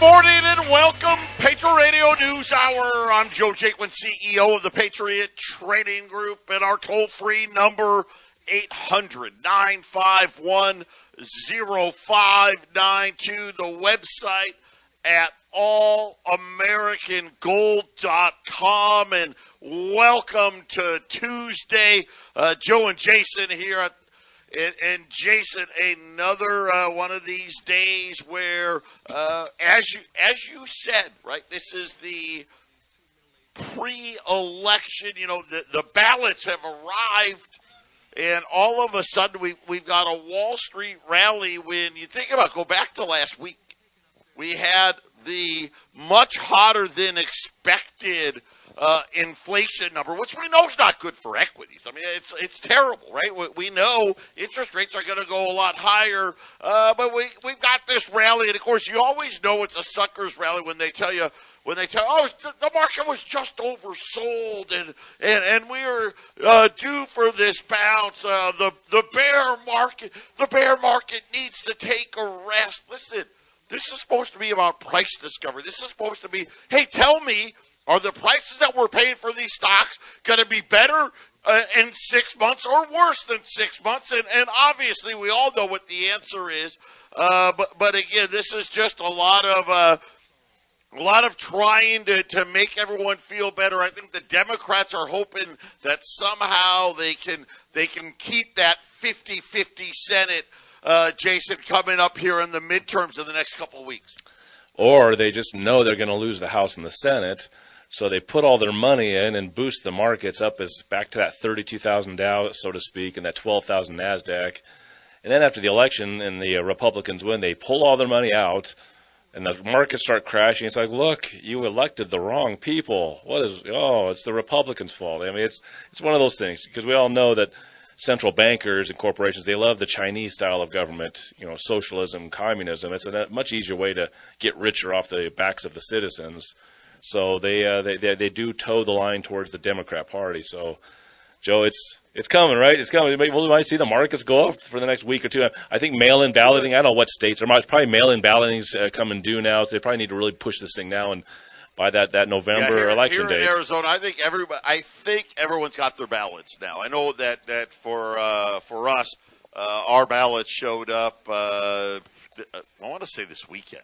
morning and welcome, Patriot Radio News Hour. I'm Joe Jaquint, CEO of the Patriot Trading Group, and our toll-free number, 800-951-0592. The website at allamericangold.com. And welcome to Tuesday. Joe and Jason here And Jason, another one of these days where, as you said, right, this is the pre-election, the ballots have arrived, and all of a sudden we've got a Wall Street rally. When you think about, go back to last week, we had the much hotter than expected inflation number, which we know is not good for equities. I mean, it's terrible, right? We know interest rates are going to go a lot higher, but we've got this rally, and of course, you always know it's a sucker's rally when they tell the market was just oversold, and we are due for this bounce. The bear market needs to take a rest. Listen, this is supposed to be about price discovery. This is supposed to be, hey, tell me, are the prices that we're paying for these stocks going to be better in 6 months or worse than 6 months? And obviously, we all know what the answer is. But again, this is just a lot of trying to make everyone feel better. I think the Democrats are hoping that somehow they can keep that 50-50 Senate, Jason, coming up here in the midterms in the next couple of weeks. Or they just know they're going to lose the House and the Senate, so they put all their money in and boost the markets up back to that 32,000 Dow, so to speak, and that 12,000 NASDAQ. And then after the election and the Republicans win, they pull all their money out, and the markets start crashing. It's like, look, you elected the wrong people. It's the Republicans' fault. I mean, it's one of those things, because we all know that central bankers and corporations, they love the Chinese style of government, socialism, communism. It's a much easier way to get richer off the backs of the citizens. So they do toe the line towards the Democrat Party. So, Joe, it's coming, right? It's coming. We might see the markets go up for the next week or two. I think mail-in balloting, I don't know what states, probably mail-in balloting's coming due now, so they probably need to really push this thing now and by that November election date. Here in Arizona, I think everyone's got their ballots now. I know that for us, our ballots showed up. I want to say this weekend.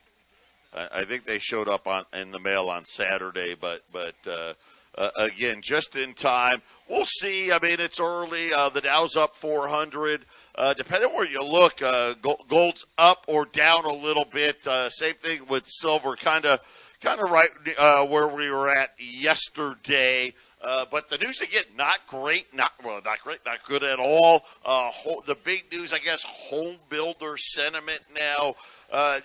I think they showed up in the mail on Saturday, but again, just in time. We'll see. I mean, it's early. The Dow's up 400. Depending on where you look, gold's up or down a little bit. Same thing with silver, kind of right where we were at yesterday. But the news again, not great, not good at all. The big news, I guess, home builder sentiment now. I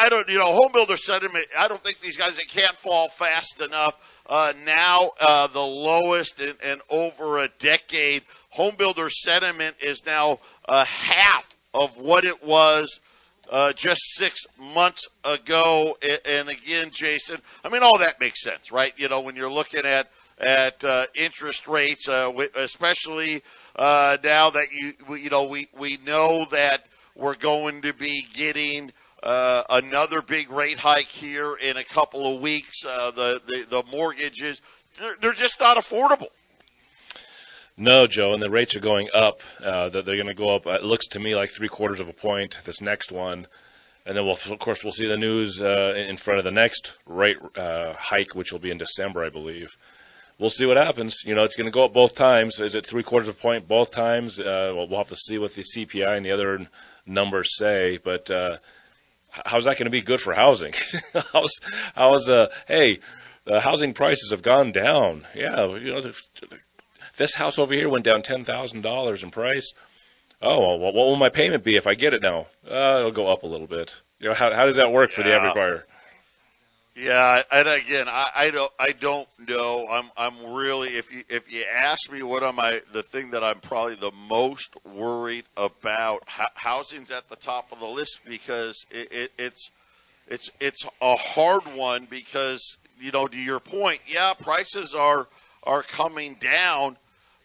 don't, home builder sentiment. I don't think these guys, they can't fall fast enough. Now the lowest in over a decade. Home builder sentiment is now half of what it was just 6 months ago. And again, Jason, I mean, all that makes sense, right? When you're looking at interest rates, especially now that we know that we're going to be getting another big rate hike here in a couple of weeks. The mortgages, they're just not affordable. No, Joe, and the rates are going up. They're going to go up, it looks to me like 0.75 of a point, this next one. And then, we'll see the news in front of the next rate hike, which will be in December, I believe. We'll see what happens. It's going to go up both times. Is it 0.75 of a point both times? We'll have to see what the CPI and the other numbers say. But how's that going to be good for housing? Hey, the housing prices have gone down. Yeah, this house over here went down $10,000 in price. Oh, well, what will my payment be if I get it now? It'll go up a little bit. How does that work for the average buyer? Yeah, and again, I don't know. I'm really, if you ask me what the thing that I'm probably the most worried about, housing's at the top of the list, because it's a hard one, because to your point, yeah, prices are coming down,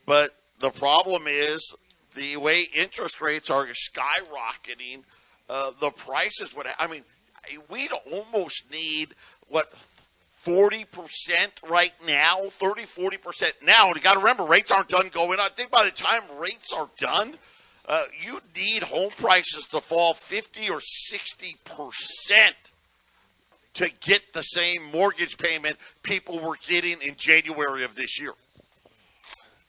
but the problem is the way interest rates are skyrocketing. The prices we'd almost need, 40% right now, 40% now. And you got to remember, rates aren't done going up. I think by the time rates are done, you need home prices to fall 50 or 60% to get the same mortgage payment people were getting in January of this year.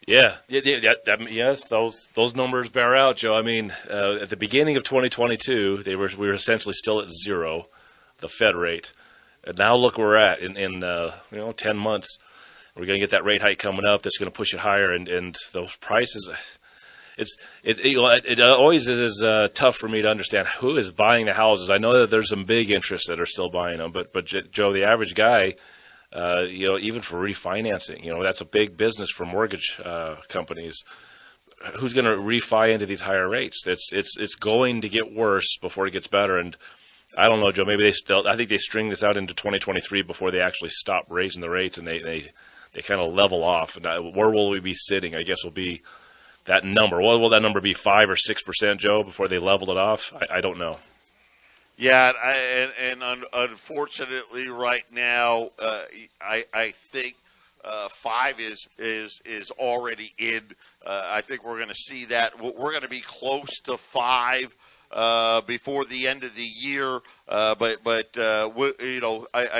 Yes, those numbers bear out, Joe. I mean, at the beginning of 2022, we were essentially still at zero, the Fed rate. And now look where we're at in 10 months. We're going to get that rate hike coming up that's going to push it higher, and those prices. It always is tough for me to understand who is buying the houses. I know that there's some big interests that are still buying them, but Joe, the average guy, even for refinancing, that's a big business for mortgage companies. Who's going to refi into these higher rates? It's going to get worse before it gets better. And I don't know, Joe. Maybe I think they string this out into 2023 before they actually stop raising the rates and they kind of level off. And where will we be sitting? I guess will be that number. What will that number be? 5 or 6%, Joe, before they level it off? I don't know. Yeah, and unfortunately, right now, I think 5 is already in. I think we're going to see that. We're going to be close to 5 before the end of the year. I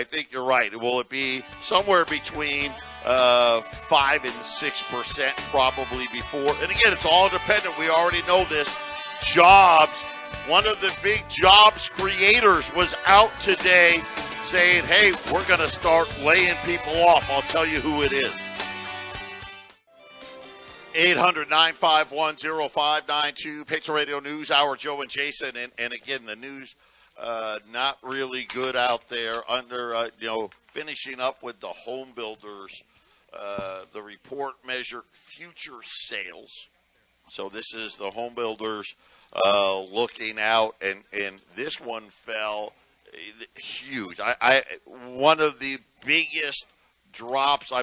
think you're right. Will it be somewhere between 5 and 6% probably before? And again, it's all dependent. We already know this. Jobs. One of the big jobs creators was out today saying, hey, we're going to start laying people off. I'll tell you who it is. 800-951-0592, Patriot Radio News Hour, Joe and Jason. And again, the news not really good out there under, finishing up with the home builders. The report measured future sales. So this is the home builders looking out, and this one fell huge. One of the biggest drops.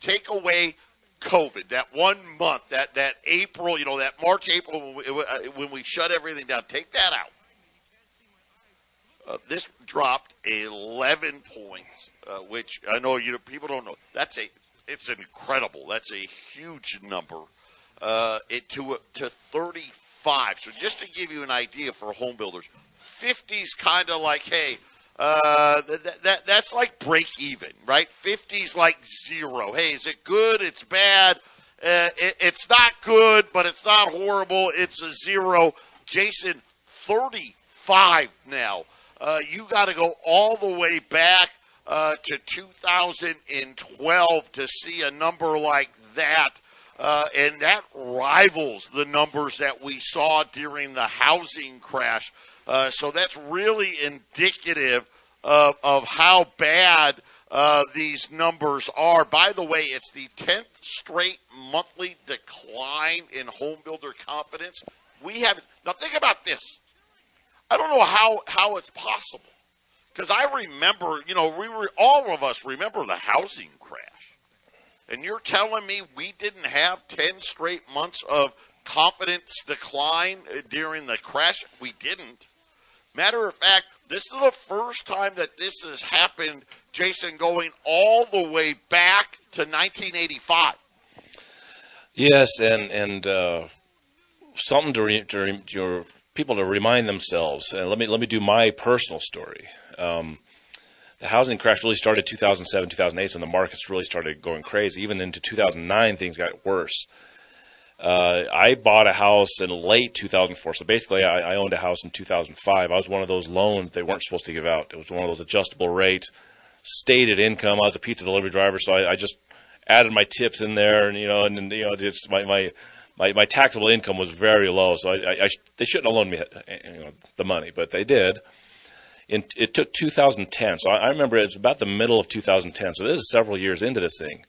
Take away COVID, that 1 month, that April, that March, April, when we shut everything down. Take that out. This dropped 11 points, which I know people don't know. It's incredible. That's a huge number. To 35. So just to give you an idea for home builders, 50's kind of like, hey, that's like break even, right? 50's like zero. Hey, is it good? It's bad. It's not good, but it's not horrible. It's a zero. Jason, 35 now. You got to go all the way back to 2012 to see a number like that. And that rivals the numbers that we saw during the housing crash. So that's really indicative of how bad these numbers are. By the way, it's the 10th straight monthly decline in home builder confidence. Now think about this. I don't know how it's possible. Because I remember, all of us remember the housing crash. And you're telling me we didn't have 10 straight months of confidence decline during the crash? We didn't. Matter of fact, this is the first time that this has happened, Jason, going all the way back to 1985. Yes, and something to people to remind themselves. Let me do my personal story. The housing crash really started 2007, 2008, when the markets really started going crazy. Even into 2009, things got worse. I bought a house in late 2004. So basically, I owned a house in 2005. I was one of those loans they weren't supposed to give out. It was one of those adjustable rate, stated income. I was a pizza delivery driver, so I just added my tips in there, and just my taxable income was very low. So they shouldn't have loaned me the money, but they did. It took 2010. So I remember it was about the middle of 2010. So this is several years into this thing,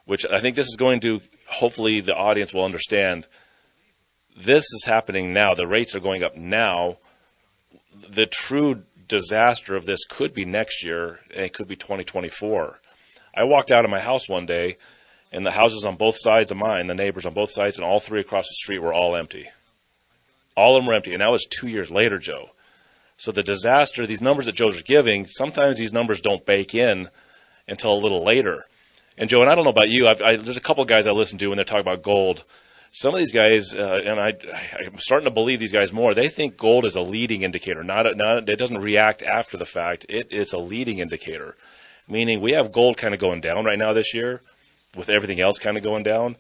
which I think this is going to, hopefully the audience will understand. This is happening now. The rates are going up now. The true disaster of this could be next year, and it could be 2024. I walked out of my house one day, and the houses on both sides of mine, the neighbors on both sides, and all three across the street were all empty. All of them were empty, and that was 2 years later, Joe. So the disaster, these numbers that Joe's giving, sometimes these numbers don't bake in until a little later. And Joe, and I don't know about you, there's a couple of guys I listen to when they're talking about gold. Some of these guys, and I'm starting to believe these guys more, they think gold is a leading indicator. It doesn't react after the fact. It's a leading indicator, meaning we have gold kind of going down right now this year with everything else kind of going down,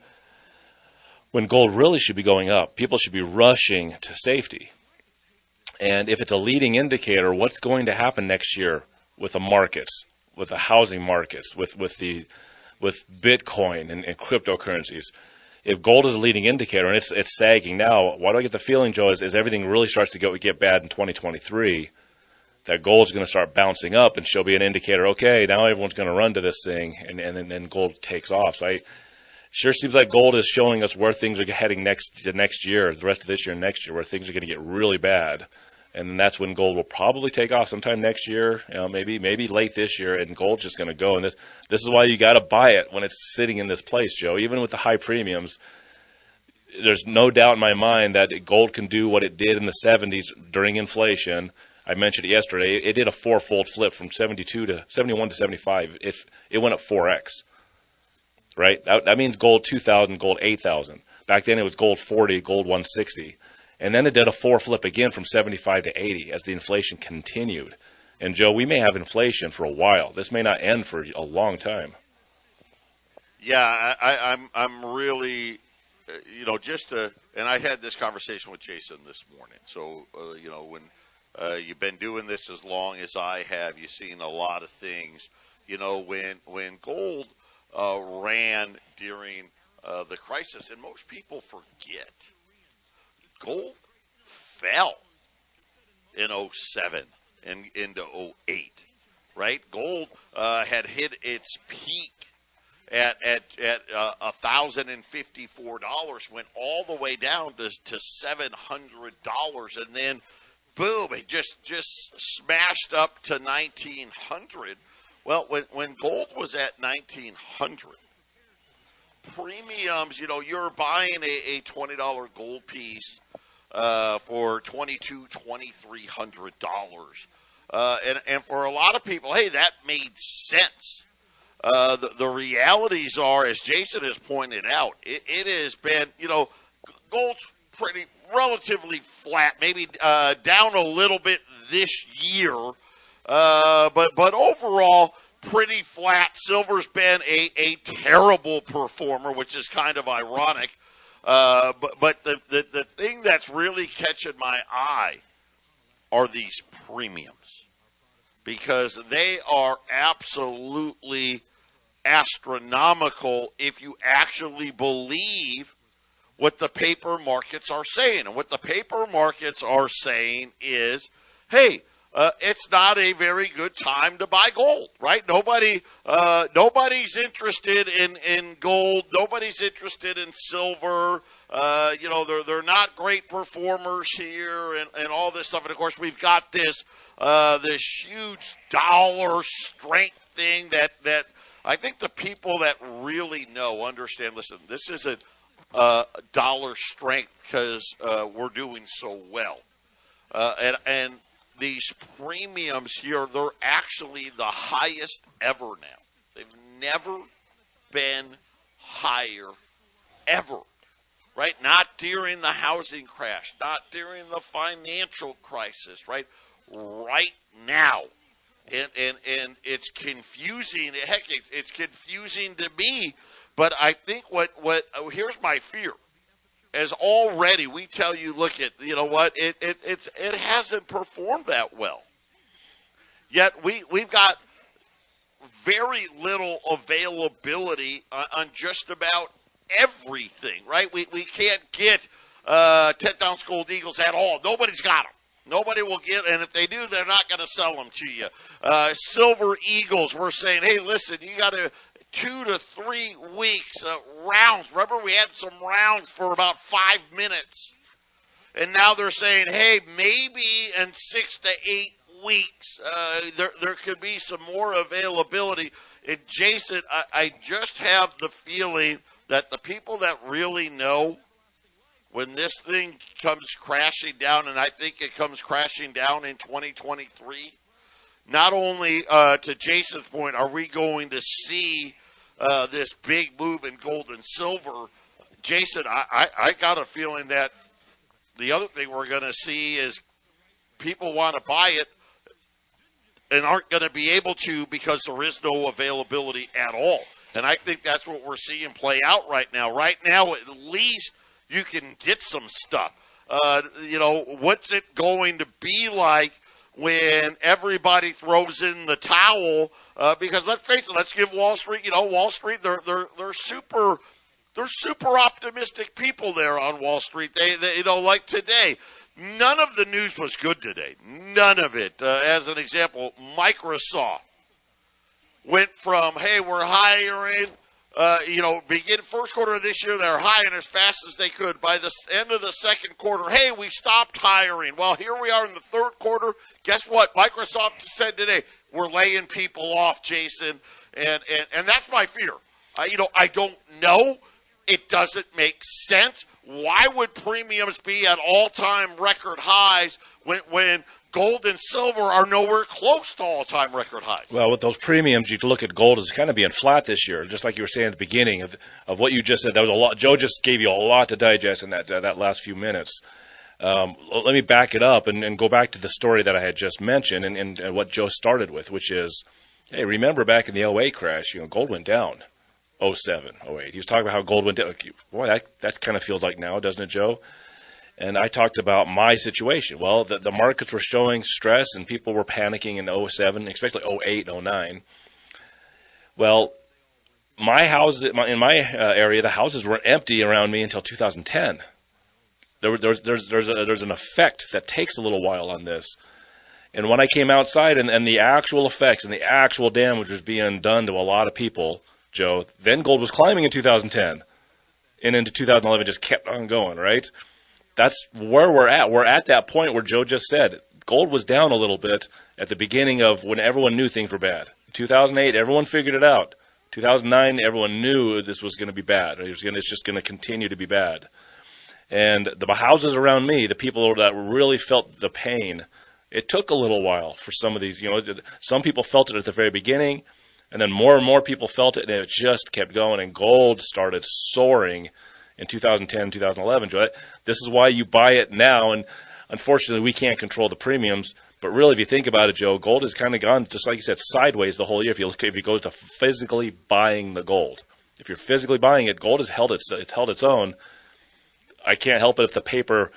when gold really should be going up. People should be rushing to safety. And if it's a leading indicator, what's going to happen next year with the markets, with the housing markets, with Bitcoin and cryptocurrencies? If gold is a leading indicator and it's sagging now, why do I get the feeling, Joe, is everything really starts to get bad in 2023, that gold's going to start bouncing up and she'll be an indicator, okay, now everyone's going to run to this thing, and then gold takes off. So sure seems like gold is showing us where things are heading next year, the rest of this year and next year, where things are going to get really bad. And then that's when gold will probably take off sometime next year, maybe late this year, and gold's just going to go. And this is why you got to buy it when it's sitting in this place, Joe. Even with the high premiums, there's no doubt in my mind that gold can do what it did in the 70s during inflation. I mentioned it yesterday. It did a fourfold flip from 71 to 75. It went up 4x, right? That means gold 2,000, gold 8,000. Back then it was gold 40, gold 160. And then it did a four flip again from 75 to 80 as the inflation continued. And, Joe, we may have inflation for a while. This may not end for a long time. Yeah, I'm really, and I had this conversation with Jason this morning. So, when you've been doing this as long as I have, you've seen a lot of things. When gold ran during the crisis, and most people forget, gold fell in 07 and into 08, right? Gold had hit its peak at $1,054, went all the way down to $700, and then boom, it just smashed up to 1,900. Well, when gold was at 1,900, premiums, you're buying a $20 gold piece for $2,200, $2,300. And for a lot of people, hey, that made sense. The realities are, as Jason has pointed out, it has been, gold's pretty relatively flat, maybe down a little bit this year, but overall pretty flat. Silver's been a terrible performer, which is kind of ironic. But the thing that's really catching my eye are these premiums, because they are absolutely astronomical if you actually believe what the paper markets are saying. And what the paper markets are saying is, hey, it's not a very good time to buy gold, right? Nobody's interested in gold. Nobody's interested in silver. They're not great performers here, and all this stuff. And of course, we've got this huge dollar strength thing that I think the people that really know understand. Listen, this isn't dollar strength because we're doing so well, and these premiums here, they're actually the highest ever now. They've never been higher, ever, right? Not during the housing crash, not during the financial crisis, right? Right now. And it's confusing. Heck, it's confusing to me, but I think here's my fear. As already we tell you, look at, it hasn't performed that well. Yet we've got very little availability on just about everything, right? We can't get 10-ounce gold eagles at all. Nobody's got them. Nobody will get, and if they do, they're not going to sell them to you. Silver eagles, we're saying, hey, listen, you got to 2 to 3 weeks rounds. Remember, we had some rounds for about 5 minutes, and now they're saying, hey, maybe in 6 to 8 weeks there could be some more availability. And Jason, I just have the feeling that the people that really know when this thing comes crashing down, and I think it comes crashing down in 2023, not only to Jason's point, are we going to see this big move in gold and silver, Jason, I got a feeling that the other thing we're going to see is people want to buy it and aren't going to be able to because there is no availability at all. And I think that's what we're seeing play out right now. Right now, at least you can get some stuff. What's it going to be like when everybody throws in the towel? Because let's face it, let's give Wall Street. Wall Street, they're super optimistic people there on Wall Street. They like today. None of the news was good today. None of it. As an example, Microsoft went from, hey, we're hiring, begin first quarter of this year, they're hiring as fast as they could. By the end of the second quarter, hey, we stopped hiring. Well, here we are in the third quarter. Guess what? Microsoft said today, we're laying people off, Jason. And that's my fear. I don't know. It doesn't make sense. Why would premiums be at all-time record highs when gold and silver are nowhere close to all-time record highs? Well, with those premiums, you can look at gold as kind of being flat this year, just like you were saying at the beginning of what you just said. That was a lot. Joe just gave you a lot to digest in that last few minutes. Let me back it up and go back to the story that I had just mentioned and what Joe started with, which is, hey, remember back in the 08 crash, gold went down. 07, 08. He was talking about how gold went down. Boy, that kind of feels like now, doesn't it, Joe? And I talked about my situation. Well, the markets were showing stress and people were panicking in 07, especially 08, 09. Well, my house in my area, the houses were empty around me until 2010. There's an effect that takes a little while on this. And when I came outside and the actual effects and the actual damage was being done to a lot of people, Joe, then gold was climbing in 2010 and into 2011 just kept on going, right? That's where we're at. We're at that point where Joe just said gold was down a little bit at the beginning of when everyone knew things were bad. 2008, everyone figured it out. 2009, everyone knew this was going to be bad. It's just going to continue to be bad. And the houses around me, the people that really felt the pain, it took a little while for some of these. Some people felt it at the very beginning. And then more and more people felt it, and it just kept going, and gold started soaring in 2010, 2011. Joe, this is why you buy it now, and unfortunately we can't control the premiums. But really, if you think about it, Joe, gold has kind of gone, just like you said, sideways the whole year. If you go to physically buying the gold, if you're physically buying it, gold has held its own. I can't help it if the paper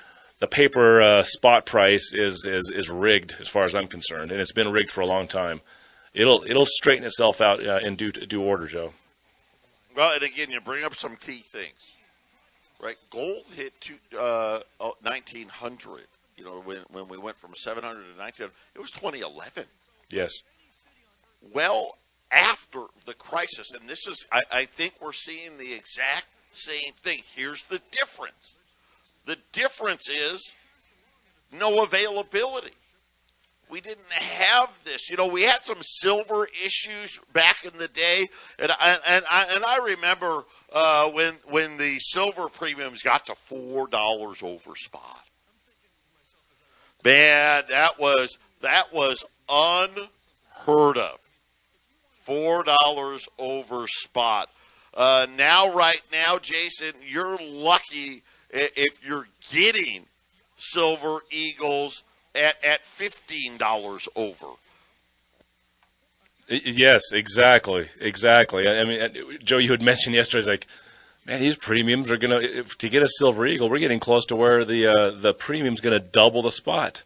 spot price is rigged, as far as I'm concerned, and it's been rigged for a long time. It'll straighten itself out in due order, Joe. Well, and again, you bring up some key things, right? Gold hit 1900. When we went from 700 to 1900, it was 2011. Yes. Well, after the crisis, and this is, I think we're seeing the exact same thing. Here's the difference. The difference is no availability. We didn't have this. We had some silver issues back in the day, and I remember when the silver premiums got to $4 over spot. Man, that was unheard of. $4 over spot. Right now, Jason, you're lucky if you're getting Silver Eagles at $15 over. Yes, exactly. I mean, Joe, you had mentioned yesterday, it's like, man, these premiums are to get a Silver Eagle, we're getting close to where the premium's going to double the spot.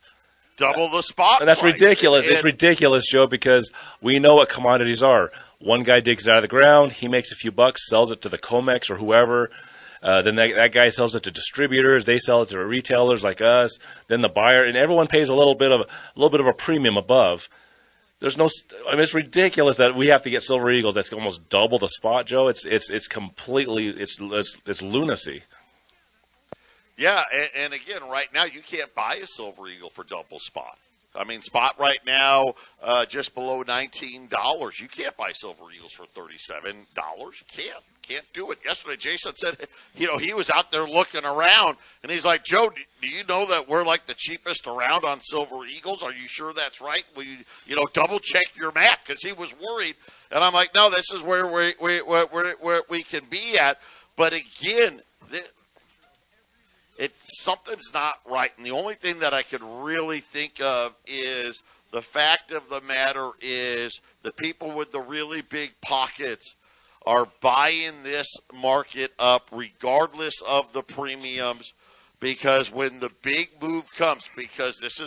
Double the spot. And that's ridiculous. It's ridiculous, Joe, because we know what commodities are. One guy digs it out of the ground, he makes a few bucks, sells it to the COMEX or whoever. Then that guy sells it to distributors. They sell it to retailers like us. Then the buyer, and everyone pays a little bit of a premium above. It's ridiculous that we have to get Silver Eagles. That's almost double the spot, Joe. It's completely it's lunacy. Yeah, and again, right now you can't buy a Silver Eagle for double spot. I mean, spot right now, just below $19. You can't buy Silver Eagles for $37. You can't do it. Yesterday, Jason said, he was out there looking around, and he's like, Joe, do you know that we're like the cheapest around on Silver Eagles? Are you sure that's right? Will you, double check your math? Because he was worried. And I'm like, no, this is where we can be at. But again, something's not right. And the only thing that I could really think of is the fact of the matter is the people with the really big pockets are buying this market up regardless of the premiums, because when the big move comes, because this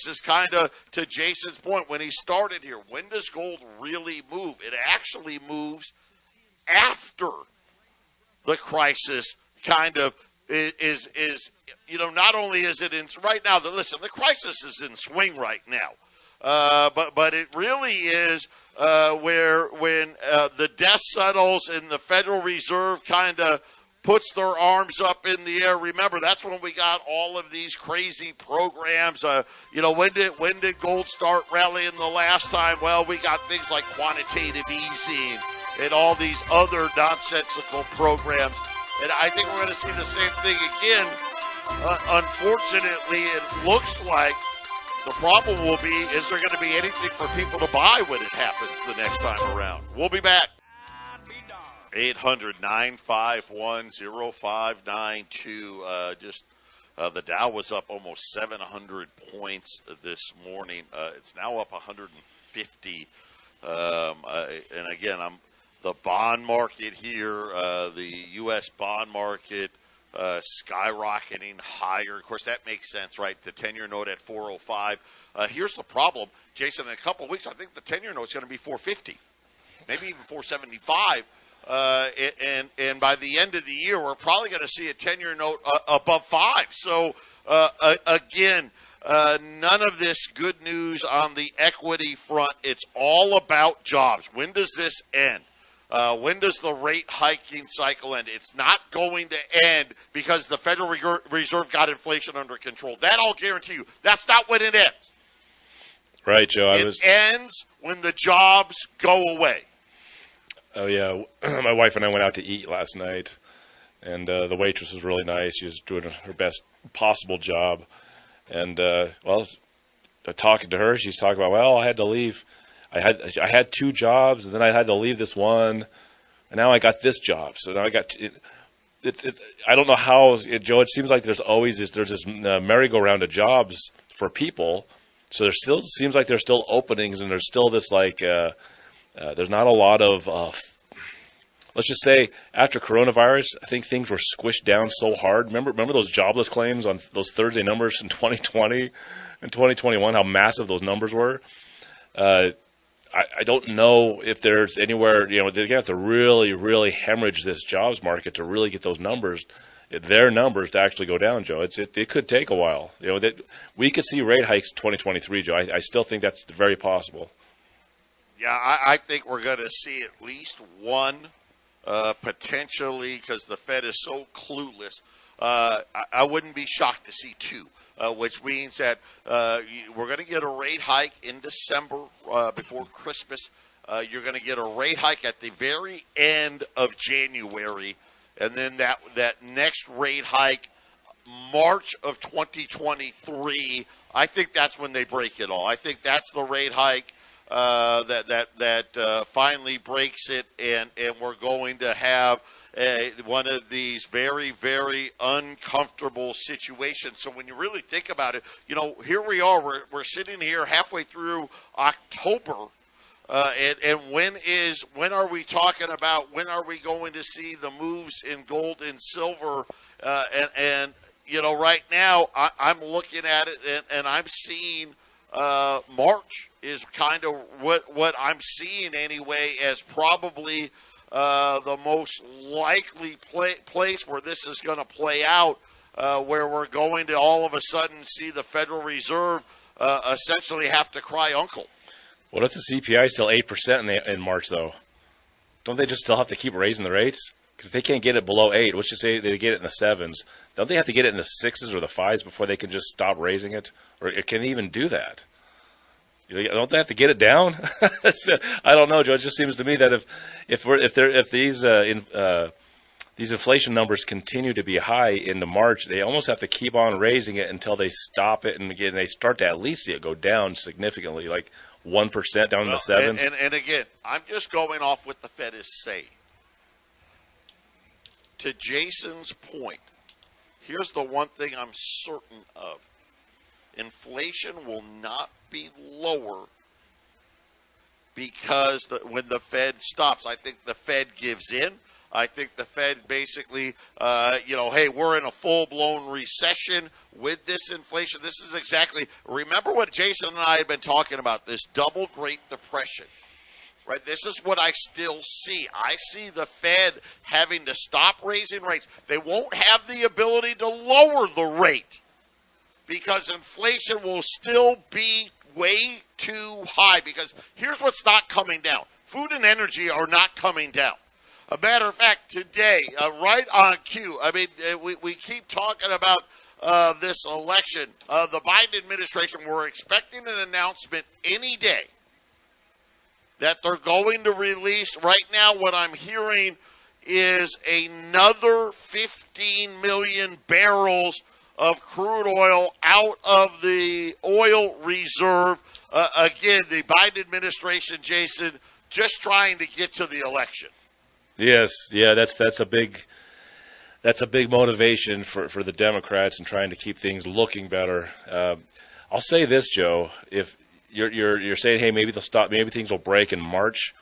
is kind of to Jason's point when he started here, when does gold really move? It actually moves after the crisis kind of is not only is it in right now, listen, the crisis is in swing right now. But it really is when the dust settles and the Federal Reserve kind of puts their arms up in the air. Remember, that's when we got all of these crazy programs. When did gold start rallying the last time? Well, we got things like quantitative easing and all these other nonsensical programs. And I think we're going to see the same thing again. Unfortunately, it looks like the problem will be, is there going to be anything for people to buy when it happens the next time around? We'll be back. 800-951-0592. The Dow was up almost 700 points this morning. It's now up 150. And again, the bond market here, the U.S. bond market, skyrocketing higher. Of course, that makes sense, right? The 10-year note at 405. Here's the problem, Jason. In a couple of weeks, I think the 10-year note is going to be 450, maybe even 475. And by the end of the year, we're probably going to see a 10-year note above 5. So, again, none of this good news on the equity front. It's all about jobs. When does this end? When does the rate hiking cycle end? It's not going to end because the Federal Reserve got inflation under control. That I'll guarantee you. That's not when it ends. Right, Joe. It ends when the jobs go away. Oh, yeah. My wife and I went out to eat last night, and the waitress was really nice. She was doing her best possible job. And, talking to her, she's talking about, I had to leave. I had 2 jobs, and then I had to leave this one, and now I got this job. So now I got I don't know how, Joe. It seems like there's this merry-go-round of jobs for people. So there still seems like there's still openings, and there's still this there's not a lot of. Let's just say after coronavirus, I think things were squished down so hard. Remember those jobless claims on those Thursday numbers in 2020 and 2021? How massive those numbers were. I don't know if there's anywhere, they're going to have to really, really hemorrhage this jobs market to really get those numbers, their numbers to actually go down, Joe. It could take a while. We could see rate hikes 2023, Joe. I still think that's very possible. Yeah, I think we're going to see at least one, potentially, because the Fed is so clueless. I wouldn't be shocked to see 2. Which means that we're going to get a rate hike in December before Christmas. You're going to get a rate hike at the very end of January, and then that next rate hike, March of 2023. I think that's when they break it all. I think that's the rate hike that finally breaks it, and we're going to have one of these very, very uncomfortable situations. So when you really think about it, here we are. We're sitting here halfway through October, and when are we talking about? When are we going to see the moves in gold and silver? And right now I'm looking at it, and I'm seeing March is kind of what I'm seeing anyway as probably the most likely place where this is going to play out, where we're going to all of a sudden see the Federal Reserve essentially have to cry uncle. What if the CPI is still 8% in March, though? Don't they just still have to keep raising the rates? Because if they can't get it below 8, let's just say they get it in the 7s, don't they have to get it in the 6s or the 5s before they can just stop raising it? Or can they even do that? Don't they have to get it down? I don't know, Joe. It just seems to me that if these inflation numbers continue to be high into March, they almost have to keep on raising it until they stop it, and again they start to at least see it go down significantly, like 1% down in the sevens. And again, I'm just going off what the Fed is saying. To Jason's point, here's the one thing I'm certain of. Inflation will not be lower because when the Fed stops. I think the Fed gives in. I think the Fed basically, hey, we're in a full-blown recession with this inflation. This is exactly, remember what Jason and I had been talking about, this double Great Depression, right? This is what I still see. I see the Fed having to stop raising rates. They won't have the ability to lower the rate because inflation will still be way too high. Because here's what's not coming down. Food and energy are not coming down. A matter of fact, today, right on cue, I mean, we keep talking about this election. The Biden administration, we're expecting an announcement any day that they're going to release. Right now, what I'm hearing is another 15 million barrels of crude oil out of the oil reserve. Again, the Biden administration, Jason, just trying to get to the election. Yes, yeah, that's a big motivation for the Democrats and trying to keep things looking better. I'll say this, Joe, if you're saying, hey, maybe they'll stop, maybe things will break in March.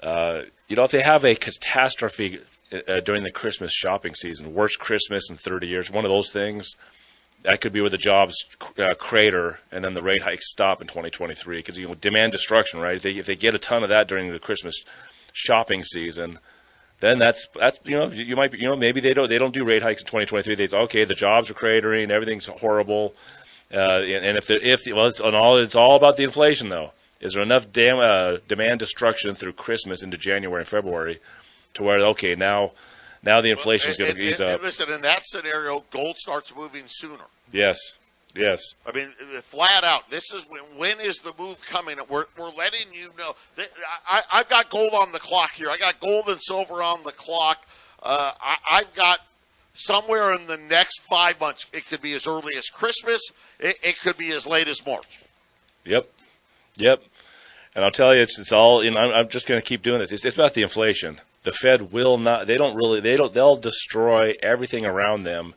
If they have a catastrophe during the Christmas shopping season, worst Christmas in 30 years, one of those things, that could be where the jobs crater and then the rate hikes stop in 2023 because demand destruction, right? If they get a ton of that during the Christmas shopping season, then that's you might be, maybe they don't do rate hikes in 2023. They say, okay, the jobs are cratering, everything's horrible, and it's all about the inflation though. Is there enough demand destruction through Christmas into January and February to where, okay, now the inflation is going to ease up? And listen, in that scenario, gold starts moving sooner. Yes. I mean, flat out, this is when is the move coming? We're letting you know. I've got gold on the clock here. I got gold and silver on the clock. I've got somewhere in the next 5 months. It could be as early as Christmas. It could be as late as March. Yep. And I'll tell you, it's all. I'm just going to keep doing this. It's about the inflation. The Fed will not. They'll destroy everything around them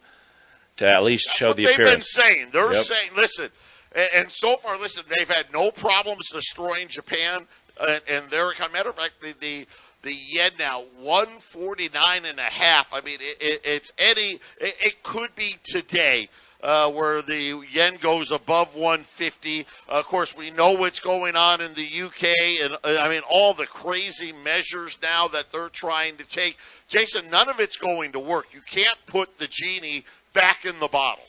to at least show the appearance. They've been saying. They're saying, listen, and so far, listen, they've had no problems destroying Japan and their economy. Matter of fact, the yen now 149.5. I mean, it's Eddie. It could be today. Where the yen goes above 150. Of course, we know what's going on in the UK, and all the crazy measures now that they're trying to take. Jason, none of it's going to work. You can't put the genie back in the bottle.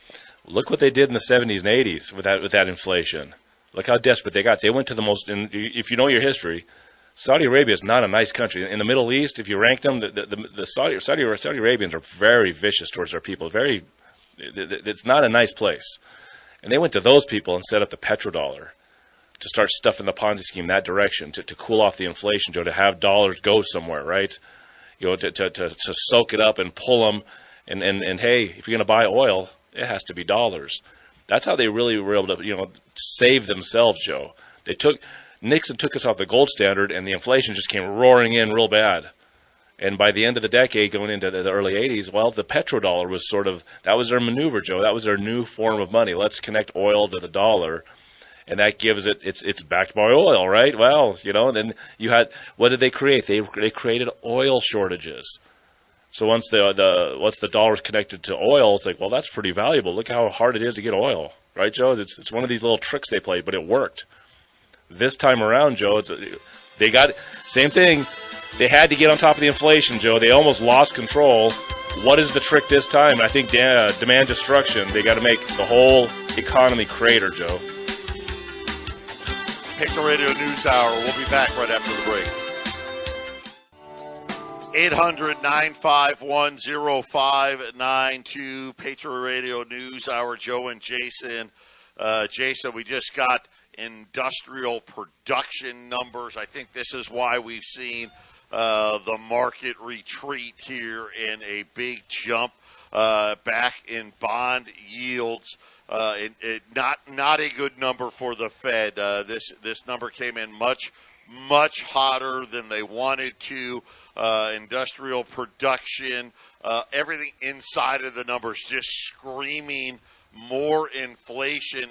Look what they did in the 70s and 80s with that inflation. Look how desperate they got. They went to the most. And if you know your history, Saudi Arabia is not a nice country. In the Middle East, if you rank them, the Saudi Arabians are very vicious towards their people. It's not a nice place. And they went to those people and set up the petrodollar to start stuffing the Ponzi scheme that direction, to cool off the inflation, Joe, to have dollars go somewhere, right? To soak it up and pull them. And hey, if you're going to buy oil, it has to be dollars. That's how they really were able to, save themselves, Joe. Nixon took us off the gold standard, and the inflation just came roaring in real bad. And by the end of the decade, going into the early 80s, well, the petrodollar was that was their maneuver, Joe. That was their new form of money. Let's connect oil to the dollar. And that gives it's backed by oil, right? Well, and then you had, what did they create? They created oil shortages. So once the dollar is connected to oil, it's like, well, that's pretty valuable. Look how hard it is to get oil, right, Joe? It's one of these little tricks they played, but it worked. This time around, Joe, they got same thing. They had to get on top of the inflation, Joe. They almost lost control. What is the trick this time? I think demand destruction. They got to make the whole economy crater, Joe. Patriot Radio News Hour. We'll be back right after the break. 800-951-0592, Patriot Radio News Hour, Joe and Jason. Jason, we just got industrial production numbers. I think this is why we've seen the market retreat here in a big jump back in bond yields. Not a good number for the Fed. This number came in much hotter than they wanted to. Industrial production, everything inside of the numbers just screaming more inflation.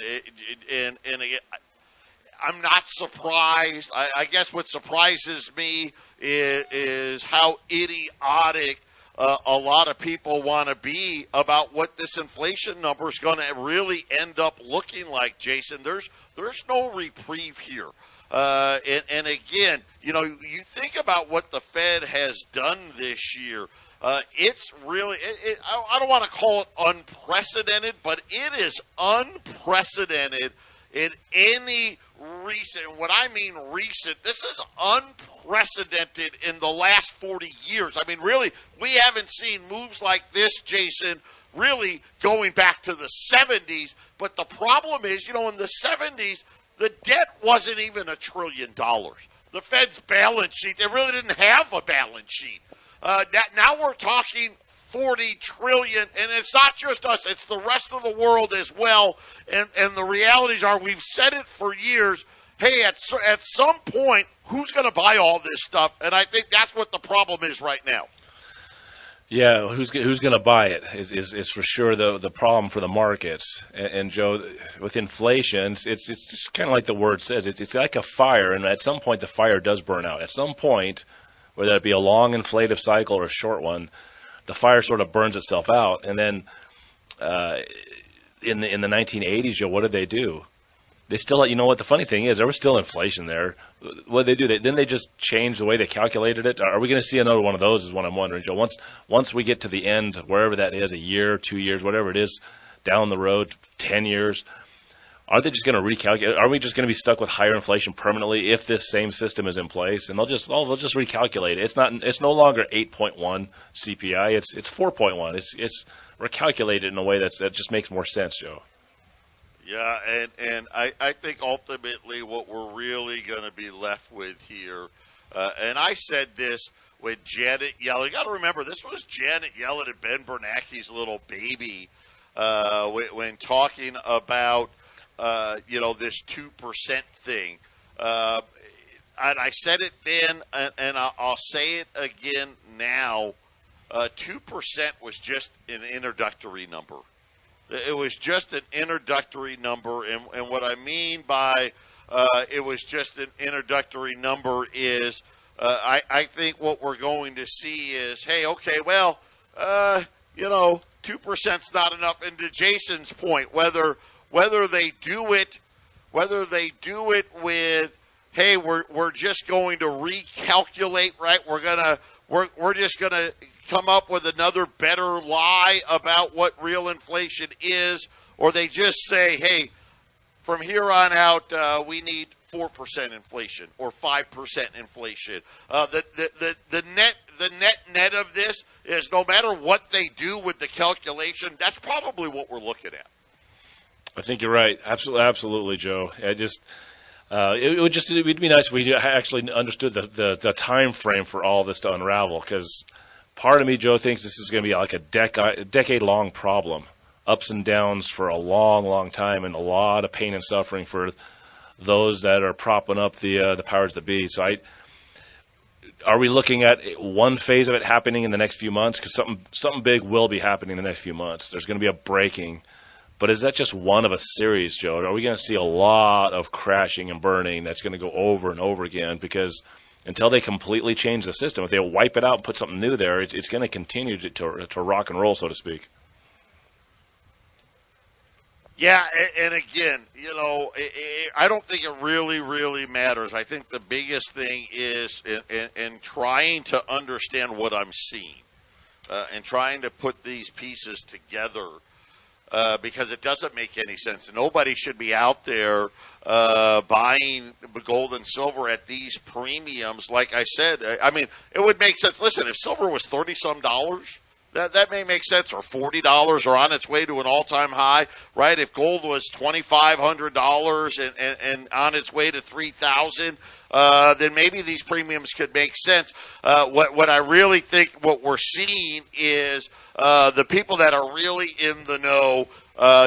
I'm not surprised. I guess what surprises me is how idiotic a lot of people want to be about what this inflation number is going to really end up looking like, Jason. There's no reprieve here. And again, you think about what the Fed has done this year. It's really, I don't want to call it unprecedented, but it is unprecedented in any recent, what I mean recent, this is unprecedented in the last 40 years. I mean, really, we haven't seen moves like this, Jason, really going back to the 70s. But the problem is, in the 70s, the debt wasn't even $1 trillion. The Fed's balance sheet, they really didn't have a balance sheet. Now we're talking $40 trillion, and it's not just us, it's the rest of the world as well. And the realities are, we've said it for years, hey, at some point, who's going to buy all this stuff? And I think that's what the problem is right now. Yeah, who's going to buy it is for sure the problem for the markets. And Joe, with inflation, it's just kind of like the word says. It's like a fire, and at some point the fire does burn out. At some point, whether it be a long inflative cycle or a short one, the fire sort of burns itself out. And then in the 1980s, Joe, what did they do? They still, what the funny thing is, there was still inflation there. What did they do? Didn't they just change the way they calculated it? Are we going to see another one of those is what I'm wondering, Joe. Once we get to the end, wherever that is, a year, 2 years, whatever it is, down the road, 10 years, are they just going to recalculate? Are we just going to be stuck with higher inflation permanently if this same system is in place? And they'll just recalculate it. It's no longer 8.1 CPI. It's 4.1. It's recalculated in a way that just makes more sense, Joe. Yeah, and I think ultimately what we're really going to be left with here, and I said this when Janet Yellen, you got to remember, this was Janet Yellen and Ben Bernanke's little baby when talking about, this 2% thing. And I said it then, and I'll say it again now, 2% was just an introductory number. It was just an introductory number, and what I mean by it was just an introductory number is I think what we're going to see is, hey, okay, well, 2%'s not enough. And to Jason's point, whether they do it with, hey, we're just going to recalculate, right? We're just gonna come up with another better lie about what real inflation is, or they just say, hey, from here on out, we need 4% inflation or 5% inflation. The net of this is no matter what they do with the calculation, that's probably what we're looking at. I think you're right. Absolutely, Joe. It would be nice if we actually understood the time frame for all this to unravel, because part of me, Joe, thinks this is going to be like a decade-long problem, ups and downs for a long, long time, and a lot of pain and suffering for those that are propping up the powers that be. So are we looking at one phase of it happening in the next few months? Because something big will be happening in the next few months. There's going to be a breaking. But is that just one of a series, Joe? Are we going to see a lot of crashing and burning that's going to go over and over again? Because until they completely change the system, if they wipe it out and put something new there, it's going to continue to rock and roll, so to speak. Yeah, and again, I don't think it really, really matters. I think the biggest thing is in trying to understand what I'm seeing and trying to put these pieces together. Because it doesn't make any sense. Nobody should be out there buying gold and silver at these premiums. Like I said, I mean, it would make sense. Listen, if silver was $30-some, That may make sense, or $40 or on its way to an all-time high, right? If gold was $2,500 and on its way to $3,000, then maybe these premiums could make sense. What I really think what we're seeing is the people that are really in the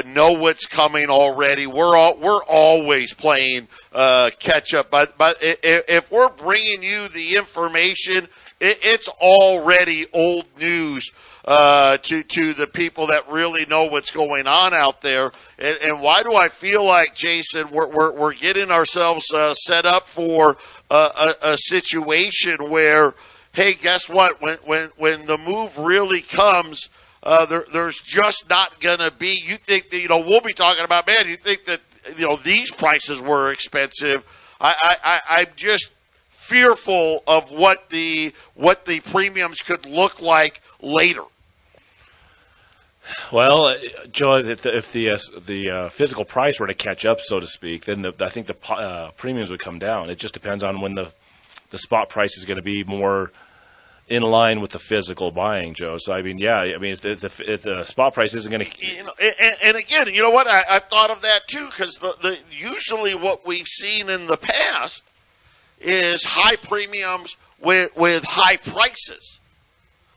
know what's coming already. We're always playing catch up, but if we're bringing you the information, it's already old news to the people that really know what's going on out there. And why do I feel like, Jason, we're getting ourselves set up for a situation where, hey, guess what? When the move really comes, there's just not going to be. You think that, we'll be talking about, man, you think that, these prices were expensive. I'm just fearful of what the premiums could look like later. Well, Joe, if the physical price were to catch up, so to speak, then I think the premiums would come down. It just depends on when the spot price is going to be more in line with the physical buying, Joe. So, if the spot price isn't going to... And again, you know what? I've thought of that, too, because usually what we've seen in the past is high premiums with high prices.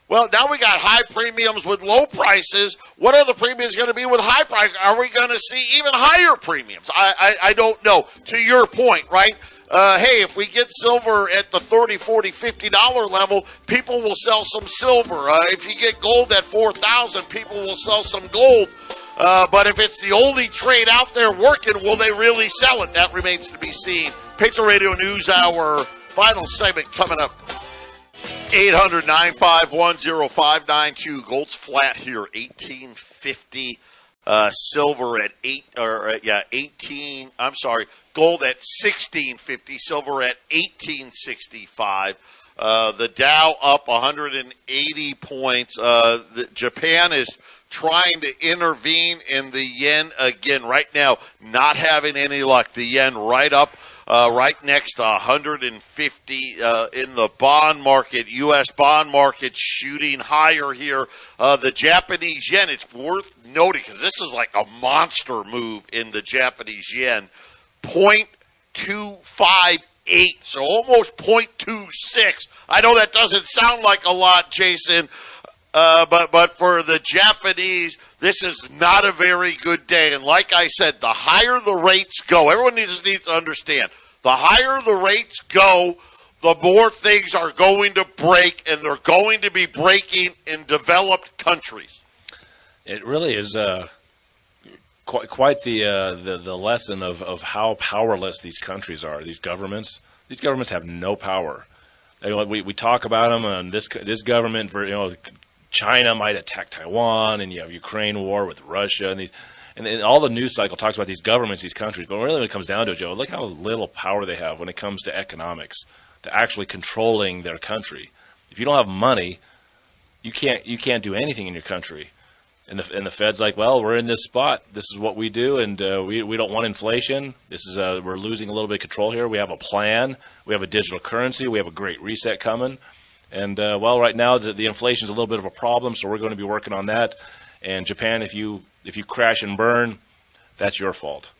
Well, now we got high premiums with low prices. What are the premiums going to be with high prices? Are we going to see even higher premiums? I don't know. To your point, right? Hey, if we get silver at the $30, $40, $50 level, people will sell some silver. If you get gold at $4,000, people will sell some gold. But if it's the only trade out there working, will they really sell it? That remains to be seen. Patriot Radio News Hour, final segment coming up. 800-951-0592. Gold's flat here, 1850. Silver at 18. I'm sorry. Gold at 1650. Silver at 1865. The Dow up 180 points. Japan is trying to intervene in the yen again right now, not having any luck. The yen right up, right next to 150 in the bond market. U.S. bond market shooting higher here. The Japanese yen, it's worth noting because this is like a monster move in the Japanese yen. 0.258, so almost 0.26. I know that doesn't sound like a lot, Jason, but for the Japanese, this is not a very good day. And like I said, the higher the rates go, everyone needs to understand, the higher the rates go, the more things are going to break, and they're going to be breaking in developed countries. It really is quite the lesson of how powerless these countries are. These governments have no power. We talk about them, and this government, China might attack Taiwan, and you have Ukraine war with Russia, and all the news cycle talks about these governments, these countries. But really, when it comes down to it, Joe, look how little power they have when it comes to economics, to actually controlling their country. If you don't have money, you can't do anything in your country. And the Fed's like, well, we're in this spot. This is what we do, and we don't want inflation. We're losing a little bit of control here. We have a plan. We have a digital currency. We have a great reset coming. And, right now the inflation is a little bit of a problem, so we're going to be working on that. And Japan, if you crash and burn, that's your fault.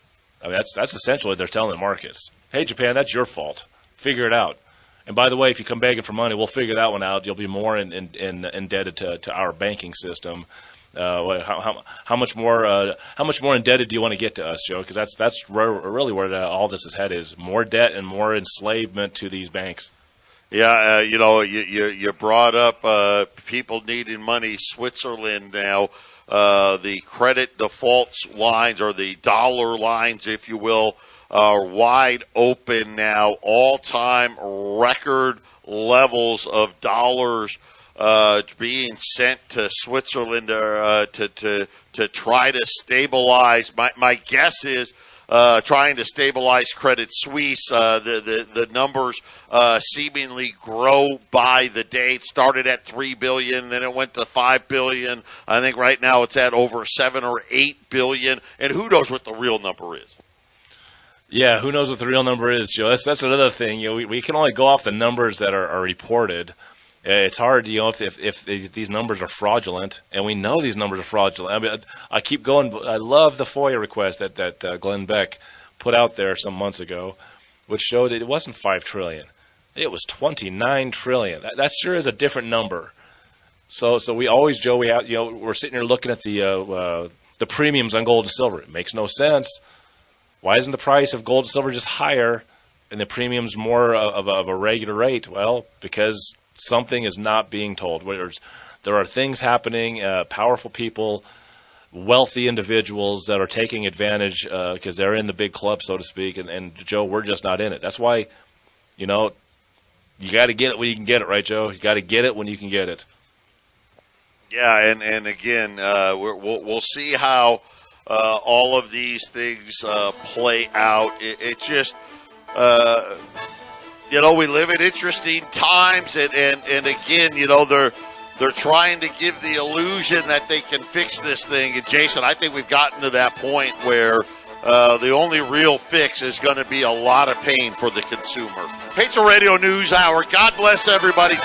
I mean, that's essentially what they're telling the markets. Hey, Japan, that's your fault. Figure it out. And by the way, if you come begging for money, we'll figure that one out. You'll be more indebted to our banking system. How much more indebted do you want to get to us, Joe? Because that's really where all this is headed, is more debt and more enslavement to these banks. Yeah, you brought up people needing money. Switzerland now, the credit defaults lines, or the dollar lines, if you will, are wide open now. All-time record levels of dollars being sent to Switzerland to try to stabilize. My guess is trying to stabilize Credit Suisse. The numbers seemingly grow by the day. It started at $3 billion, then it went to $5 billion. I think right now it's at over $7 or $8 billion, and who knows what the real number is. Yeah, who knows what the real number is, Joe? That's another thing. We can only go off the numbers that are reported. It's hard, if these numbers are fraudulent, and we know these numbers are fraudulent. I mean, I keep going. I love the FOIA request that Glenn Beck put out there some months ago, which showed that it wasn't $5 trillion. It was $29 trillion. That sure is a different number. So we always, Joe, we're sitting here looking at the premiums on gold and silver. It makes no sense. Why isn't the price of gold and silver just higher and the premiums more of a regular rate? Well, because something is not being told. There are things happening, powerful people, wealthy individuals that are taking advantage because they're in the big club, so to speak, and Joe, we're just not in it. That's why, you got to get it when you can get it, right, Joe? You got to get it when you can get it. Yeah, and again, we'll see how all of these things play out. It just, we live in interesting times, and again, they're trying to give the illusion that they can fix this thing. And Jason, I think we've gotten to that point where the only real fix is going to be a lot of pain for the consumer. Patriot Radio News Hour. God bless everybody.